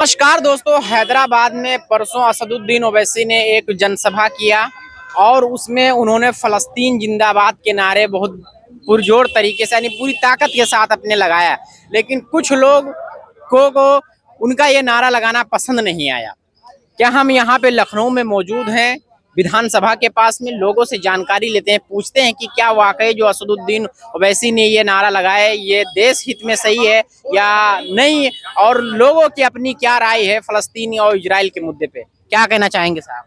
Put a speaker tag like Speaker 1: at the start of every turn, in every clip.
Speaker 1: नमस्कार दोस्तों, हैदराबाद में परसों असदुद्दीन ओवैसी ने एक जनसभा किया और उसमें उन्होंने फलस्तीन जिंदाबाद के नारे बहुत पुरजोर तरीके से यानी पूरी ताकत के साथ अपने लगाया। लेकिन कुछ लोग को उनका ये नारा लगाना पसंद नहीं आया। क्या हम यहाँ पे लखनऊ में मौजूद हैं, विधानसभा के पास में लोगों से जानकारी लेते हैं, पूछते हैं कि क्या वाकई जो असदुद्दीन ओवैसी ने ये नारा लगाया है ये देश हित में सही है या नहीं, और लोगों की अपनी क्या राय है फलस्तीन और इजराइल के मुद्दे पे। क्या कहना चाहेंगे साहब?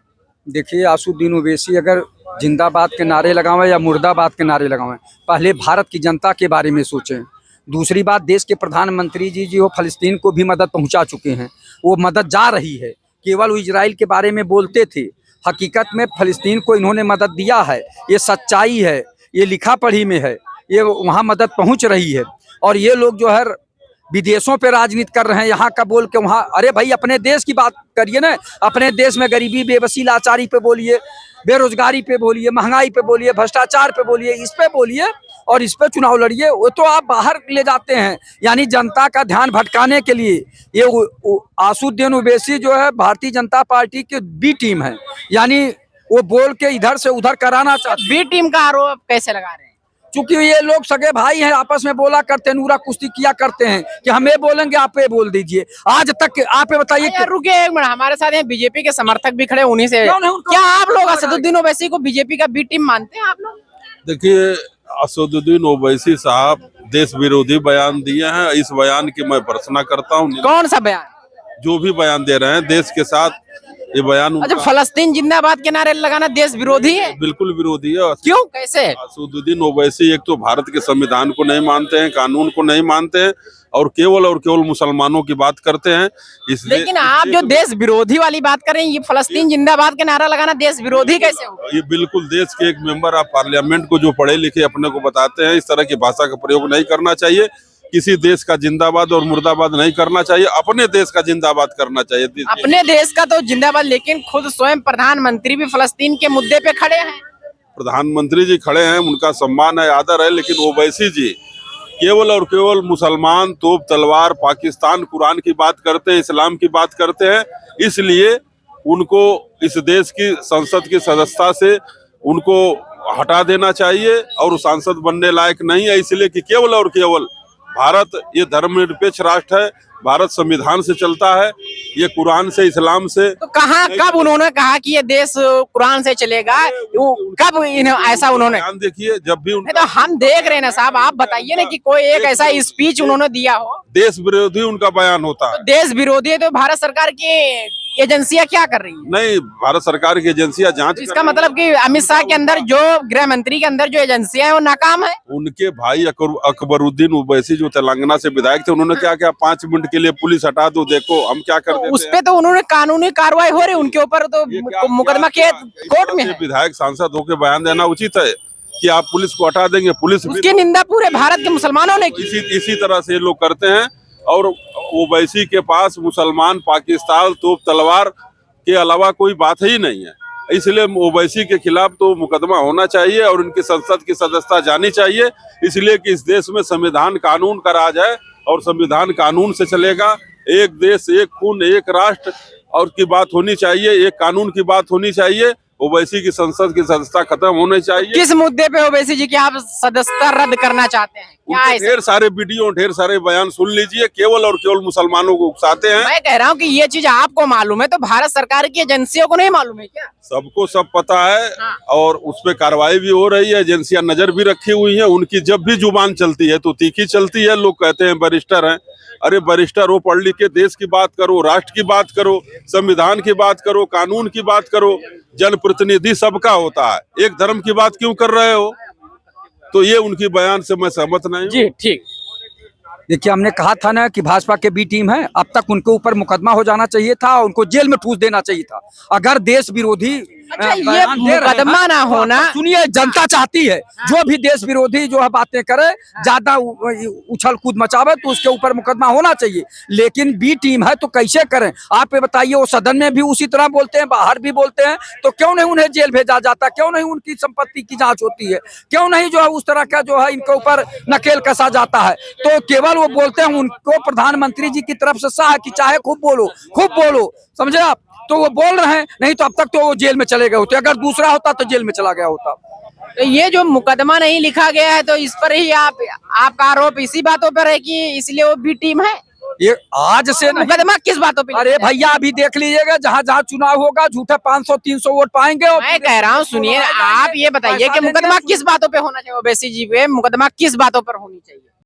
Speaker 2: देखिए, असदुद्दीन ओवैसी अगर जिंदाबाद के नारे लगावें या मुर्दाबाद के नारे लगावें, पहले भारत की जनता के बारे में सोचें। दूसरी बात, देश के प्रधानमंत्री जी वो फलस्तीन को भी मदद पहुंचा चुके हैं, वो मदद जा रही है। केवल वो इजराइल के बारे में बोलते थे, हकीकत में फलस्तीन को इन्होंने मदद दिया है। ये सच्चाई है, ये लिखा पढ़ी में है, ये वहाँ मदद पहुँच रही है। और ये लोग जो है विदेशों पे राजनीति कर रहे हैं, यहाँ का बोल के वहाँ। अरे भाई, अपने देश की बात करिए ना। अपने देश में गरीबी, बेबसी, लाचारी पे बोलिए, बेरोजगारी पे बोलिए, महंगाई पे बोलिए, भ्रष्टाचार पे बोलिए, इस पे बोलिए और इस पे चुनाव लड़िए। वो तो आप बाहर ले जाते हैं, यानी जनता का ध्यान भटकाने के लिए। ये असदुद्दीन ओवैसी जो है भारतीय जनता पार्टी की बी टीम है, यानी वो बोल के इधर से उधर कराना चाहते।
Speaker 1: बी टीम का आरोप कैसे लगा रहे हैं?
Speaker 2: चूंकि ये लोग सगे भाई हैं, आपस में बोला करते हैं, नूरा कुश्ती किया करते हैं कि हम ये बोलेंगे आप ये बोल दीजिए। आज तक आप ये बताइए कि
Speaker 1: रुकिए एक मिनट, हमारे साथ हैं बीजेपी के समर्थक भी खड़े, उन्हीं से क्या आप लोग असदुद्दीन ओवैसी को बीजेपी का बी टीम मानते हैं आप लोग?
Speaker 3: देखिए, असदुद्दीन ओवैसी साहब देश विरोधी बयान दिए हैं। इस बयान की मैं भर्त्सना करता हूँ।
Speaker 1: कौन सा बयान?
Speaker 3: जो भी बयान दे रहे हैं देश के साथ, ये बयान
Speaker 1: अच्छा, फलस्तीन जिंदाबाद के नारे लगाना देश विरोधी है?
Speaker 3: बिल्कुल विरोधी है।
Speaker 1: क्यों, कैसे?
Speaker 3: असदुद्दीन ओवैसी एक तो भारत के संविधान को नहीं मानते हैं, कानून को नहीं मानते हैं और केवल मुसलमानों की बात करते हैं।
Speaker 1: लेकिन आप जो देश विरोधी वाली बात कर रहे हैं, ये फलस्तीन जिंदाबाद के नारा लगाना देश विरोधी कैसे होगा?
Speaker 3: ये बिल्कुल देश के एक मेंबर ऑफ पार्लियामेंट को जो पढ़े लिखे अपने को बताते हैं, इस तरह की भाषा का प्रयोग नहीं करना चाहिए। किसी देश का जिंदाबाद और मुर्दाबाद नहीं करना चाहिए, अपने देश का जिंदाबाद करना चाहिए।
Speaker 1: अपने देश का तो जिंदाबाद, लेकिन खुद स्वयं प्रधानमंत्री भी फलस्तीन के मुद्दे पे खड़े हैं।
Speaker 3: प्रधानमंत्री जी खड़े हैं, उनका सम्मान है, आदर है, लेकिन ओवैसी जी केवल और केवल मुसलमान, तोप तलवार, पाकिस्तान, कुरान की बात करते हैं, इस्लाम की बात करते हैं। इसलिए उनको इस देश की संसद की सदस्यता से उनको हटा देना चाहिए और सांसद बनने लायक नहीं है। इसलिए कि केवल और केवल भारत ये धर्मनिरपेक्ष राष्ट्र है, भारत संविधान से चलता है, ये कुरान से, इस्लाम से।
Speaker 1: तो कहाँ, कब उन्होंने कहा कि ये देश कुरान से चलेगा? कब ऐसा उन्होंने?
Speaker 3: देखिए, जब भी
Speaker 1: तो हम देख रहे हैं ना साहब, आप बताइए ना कि कोई एक ऐसा स्पीच उन्होंने दिया हो।
Speaker 3: देश विरोधी उनका बयान होता है।
Speaker 1: तो देश विरोधी है तो भारत सरकार की एजेंसियां क्या कर रही है?
Speaker 3: नहीं, भारत सरकार की एजेंसियां जांच।
Speaker 1: इसका मतलब कि अमित शाह के अंदर, जो गृह मंत्री के अंदर जो एजेंसियां हैं वो नाकाम है।
Speaker 3: उनके भाई अकबरुद्दीन ओवैसी जो तेलंगाना से विधायक थे, उन्होंने क्या किया, 5 मिनट के लिए पुलिस हटा दो, देखो हम क्या कर देते हैं।
Speaker 1: उस पे तो उन्होंने कानूनी कार्रवाई हो रही, उनके ऊपर तो मुकदमा के कोर्ट में है।
Speaker 3: विधायक सांसद होकर बयान देना उचित है कि आप पुलिस को हटा देंगे? पुलिस
Speaker 1: उसकी निंदा पूरे भारत के मुसलमानों ने की।
Speaker 3: इसी तरह से लोग करते हैं। और ओवैसी के पास मुसलमान, पाकिस्तान, तोप तलवार के अलावा कोई बात ही नहीं है। इसलिए ओवैसी के खिलाफ तो मुकदमा होना चाहिए और इनकी संसद की सदस्यता जानी चाहिए। इसलिए कि इस देश में संविधान कानून का राज है और संविधान कानून से चलेगा। एक देश, एक खून, एक राष्ट्र और की बात होनी चाहिए, एक कानून की बात होनी चाहिए। ओवैसी की संसद की सदस्यता खत्म होनी चाहिए।
Speaker 1: किस मुद्दे पे ओवैसी जी की आप सदस्यता रद्द करना चाहते हैं? क्या
Speaker 3: ढेर सारे वीडियो, ढेर सारे बयान सुन लीजिए, केवल और केवल मुसलमानों को उकसाते हैं।
Speaker 1: मैं कह रहा हूँ कि ये चीज आपको मालूम है तो भारत सरकार की एजेंसियों को नहीं मालूम है क्या?
Speaker 3: सबको सब पता है।
Speaker 1: हाँ।
Speaker 3: और उस पर कार्रवाई भी हो रही है, एजेंसियां नजर भी रखी हुई हैं। उनकी जब भी जुबान चलती है तो तीखी चलती है। लोग कहते हैं बैरिस्टर हैं। अरे बैरिस्टर हो, पढ़ लिख के देश की बात करो, राष्ट्र की बात करो, संविधान की बात करो, कानून की बात करो। जनप्रतिनिधि सबका होता है, एक धर्म की बात क्यों कर रहे हो? तो ये उनकी बयान से मैं सहमत नहीं।
Speaker 1: जी ठीक।
Speaker 2: देखिए, हमने कहा था ना कि भाजपा के बी टीम है। अब तक उनके ऊपर मुकदमा हो जाना चाहिए था, उनको जेल में ठूस देना चाहिए था। अगर देश विरोधी
Speaker 1: अच्छा, ये
Speaker 2: बयान दे रहे हैं।
Speaker 1: मुकदमा ना होना,
Speaker 2: सुनिए, जनता चाहती है जो भी देश विरोधी जो है बातें करे, ज्यादा उछल कूद मचावे तो उसके ऊपर मुकदमा होना चाहिए। लेकिन बी टीम है तो कैसे करें आप ये बताइए। वो सदन में भी उसी तरह बोलते हैं, बाहर भी बोलते हैं, तो क्यों नहीं उन्हें जेल भेजा जाता? क्यों नहीं उनकी संपत्ति की जांच होती है? क्यों नहीं जो है उस तरह का जो है इनके ऊपर नकेल कसा जाता है? तो केवल वो बोलते हैं, उनको प्रधानमंत्री जी की तरफ से सहा कि चाहे खूब बोलो, समझे आप? तो वो बोल रहे हैं, नहीं तो अब तक तो वो जेल में चले गए होते। अगर दूसरा होता तो जेल में चला गया होता।
Speaker 1: तो ये जो मुकदमा नहीं लिखा गया है, तो इस पर ही आपका आरोप इसी बातों पर है कि इसलिए वो बी टीम है?
Speaker 2: ये आज से नहीं।
Speaker 1: मुकदमा किस बातों पे?
Speaker 2: अरे भैया, अभी देख लीजिएगा, जहाँ जहाँ चुनाव होगा झूठे 500-300 वोट पाएंगे।
Speaker 1: मैं कह रहा हूँ, सुनिए, आप ये बताइए कि मुकदमा किस बातों पे होना चाहिए? ओवैसी जी पे मुकदमा किस बातों पर होनी चाहिए?